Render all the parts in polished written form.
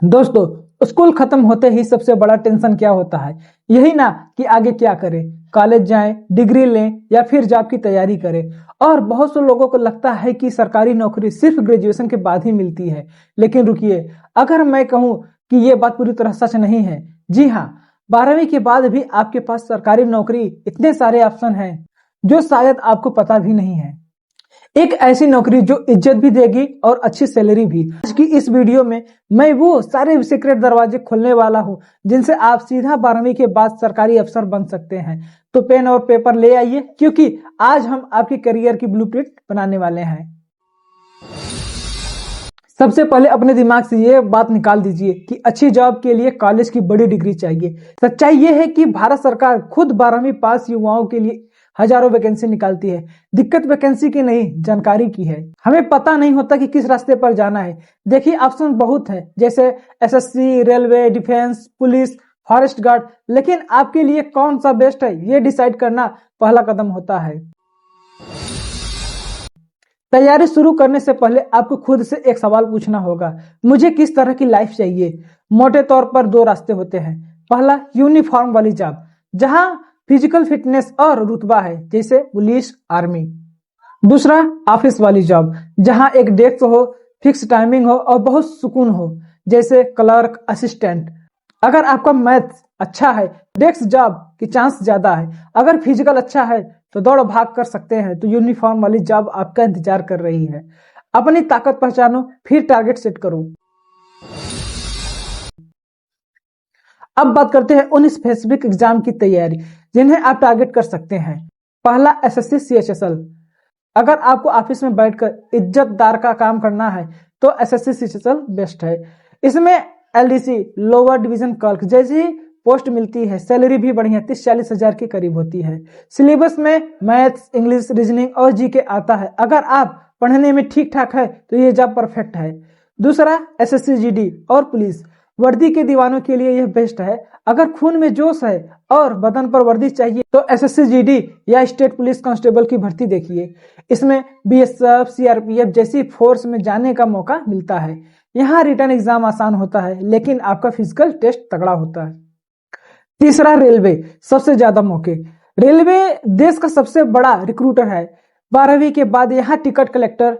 दोस्तों, स्कूल खत्म होते ही सबसे बड़ा टेंशन क्या होता है? यही ना कि आगे क्या करें, कॉलेज जाएं, डिग्री लें या फिर जॉब की तैयारी करें। और बहुत से लोगों को लगता है कि सरकारी नौकरी सिर्फ ग्रेजुएशन के बाद ही मिलती है। लेकिन रुकिए, अगर मैं कहूं कि ये बात पूरी तरह सच नहीं है। जी हाँ, 12वीं के बाद भी आपके पास सरकारी नौकरी इतने सारे ऑप्शन हैं जो शायद आपको पता भी नहीं है। एक ऐसी नौकरी जो इज्जत भी देगी और अच्छी सैलरी भी। आज की इस वीडियो में मैं वो सारे सीक्रेट दरवाजे खोलने वाला हूं जिनसे आप सीधा 12वीं के बाद सरकारी अफसर बन सकते हैं। तो पेन और पेपर ले आइए, क्योंकि आज हम आपके करियर की ब्लूप्रिंट बनाने वाले हैं। सबसे पहले अपने दिमाग से ये बात निकाल दीजिए कि अच्छी जॉब के लिए कॉलेज की बड़ी डिग्री चाहिए। सच्चाई ये है कि भारत सरकार खुद 12वीं पास युवाओं के लिए हजारों वैकेंसी निकालती है। दिक्कत वैकेंसी की नहीं, जानकारी की है। हमें पता नहीं होता कि किस रास्ते पर जाना है। देखिए, ऑप्शन बहुत है, जैसे SSC, railway, defence, police, forest guard. लेकिन आपके लिए कौन सा बेस्ट है, ये डिसाइड करना पहला कदम होता है। तैयारी शुरू करने से पहले आपको खुद से एक सवाल पूछना होगा, मुझे किस तरह की लाइफ चाहिए? मोटे तौर पर दो रास्ते होते हैं। पहला, यूनिफॉर्म वाली जॉब, जहां फिजिकल फिटनेस और रुतबा है, जैसे पुलिस, आर्मी। दूसरा, ऑफिस वाली जॉब, जहां एक डेस्क हो, फिक्स टाइमिंग हो और बहुत सुकून हो, जैसे क्लर्क, असिस्टेंट। अगर आपका मैथ अच्छा है, डेस्क जॉब की चांस ज्यादा है। अगर फिजिकल अच्छा है तो दौड़ भाग कर सकते हैं, तो यूनिफॉर्म वाली जॉब आपका इंतजार कर रही है। अपनी ताकत पहचानो, फिर टारगेट सेट करो। अब बात करते हैं उन स्पेसिफिक एग्जाम की तैयारी जिन्हें आप टारगेट कर सकते हैं। पहला, एसएससी सीएचएसएल। अगर आपको ऑफिस में बैठकर इज्जतदार का काम करना है तो एसएससी सीएचएसएल बेस्ट है। इसमें एलडीसी, लोअर डिवीजन क्लर्क जैसी पोस्ट मिलती है। सैलरी भी बढ़िया 30-40 हजार के करीब होती है। सिलेबस में मैथ्स, इंग्लिश, रीजनिंग और जीके आता है। अगर आप पढ़ने में ठीक ठाक है तो ये जॉब परफेक्ट है। दूसरा, एसएससी जीडी और पुलिस। वर्दी के दीवानों के लिए यह बेस्ट है। अगर खून में जोश है और बदन पर वर्दी चाहिए तो एसएससी जीडी या स्टेट पुलिस कांस्टेबल की भर्ती देखिए। इसमें बीएसएफ, सीआरपीएफ जैसी फोर्स में जाने का मौका मिलता है। यहाँ रिटर्न एग्जाम आसान होता है, लेकिन आपका फिजिकल टेस्ट तगड़ा होता है। तीसरा, रेलवे, सबसे ज्यादा मौके। रेलवे देश का सबसे बड़ा रिक्रूटर है। 12वीं के बाद यहाँ टिकट कलेक्टर,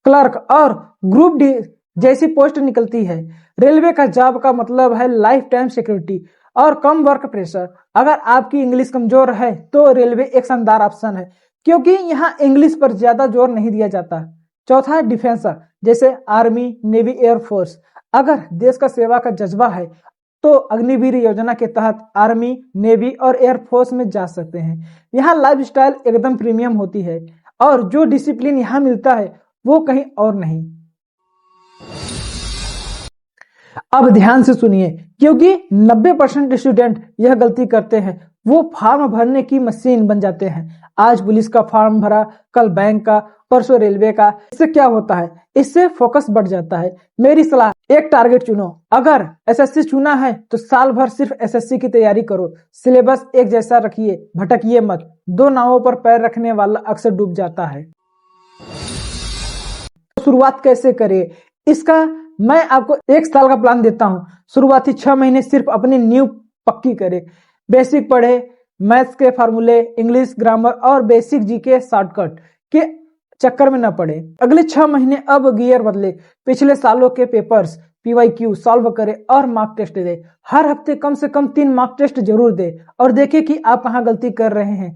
क्लर्क और ग्रुप डी जैसी पोस्ट निकलती है। रेलवे का जॉब का मतलब है लाइफ टाइम सिक्योरिटी और कम वर्क प्रेशर। अगर आपकी इंग्लिश कमजोर है तो रेलवे एक शानदार ऑप्शन है, क्योंकि यहाँ इंग्लिश पर ज्यादा जोर नहीं दिया जाता। चौथा, डिफेंस, जैसे आर्मी, नेवी, एयरफोर्स। अगर देश का सेवा का जज्बा है तो अग्निवीर योजना के तहत आर्मी, नेवी और एयरफोर्स में जा सकते हैं। यहाँ लाइफ स्टाइल एकदम प्रीमियम होती है और जो डिसिप्लिन यहाँ मिलता है वो कहीं और नहीं। अब ध्यान से सुनिए, क्योंकि 90% स्टूडेंट यह गलती करते हैं। वो फॉर्म भरने की मशीन बन जाते हैं। आज पुलिस का फॉर्म भरा, कल बैंक का, परसों रेलवे का। इससे क्या होता है? इससे फोकस बढ़ जाता है। मेरी सलाह, एक टारगेट चुनो। अगर एसएससी चुना है तो साल भर सिर्फ एसएससी की तैयारी करो। सिलेबस एक जैसा रखिए, भटकिए मत। दो नावों पर पैर रखने वाला अक्सर डूब जाता है। शुरुआत कैसे करें, इसका मैं आपको 1 साल का प्लान देता हूं। शुरुआती 6 महीने सिर्फ अपनी नींव पक्की करें। बेसिक पढ़े, मैथ्स के फार्मूले, इंग्लिश ग्रामर और बेसिक जीके शॉर्टकट के चक्कर में न पड़े। अगले 6 महीने अब गियर बदले। पिछले सालों के पेपर्स, पीवाईक्यू सॉल्व करे और मार्क टेस्ट दे। हर हफ्ते कम से कम 3 मार्क टेस्ट जरूर दे और देखे कि आप कहाँ गलती कर रहे हैं।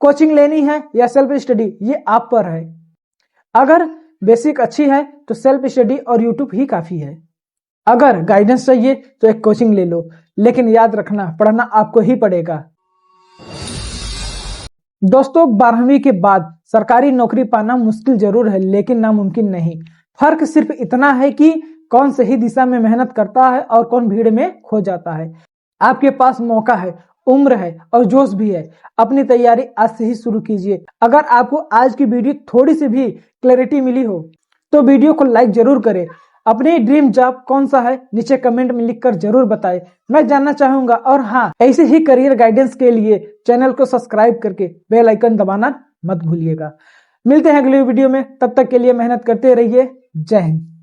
कोचिंग लेनी है या सेल्फ स्टडी, ये आप पर है। अगर बेसिक अच्छी है तो सेल्फ स्टडी और यूट्यूब ही काफी है। अगर गाइडेंस चाहिए तो एक कोचिंग ले लो, लेकिन याद रखना, पढ़ना आपको ही पड़ेगा। दोस्तों, 12वीं के बाद सरकारी नौकरी पाना मुश्किल जरूर है, लेकिन नामुमकिन नहीं। फर्क सिर्फ इतना है कि कौन सही दिशा में मेहनत करता है और कौन भीड़ में खो जाता है। आपके पास मौका है, उम्र है और जोश भी है। अपनी तैयारी आज से ही शुरू कीजिए। अगर आपको आज की वीडियो थोड़ी सी भी क्लैरिटी मिली हो तो वीडियो को लाइक जरूर करें। अपनी ड्रीम जॉब कौन सा है नीचे कमेंट में लिखकर जरूर बताएं, मैं जानना चाहूंगा। और हाँ, ऐसे ही करियर गाइडेंस के लिए चैनल को सब्सक्राइब करके बेल आइकन दबाना मत भूलिएगा। मिलते हैं अगली वीडियो में, तब तक के लिए मेहनत करते रहिए। जय हिंद।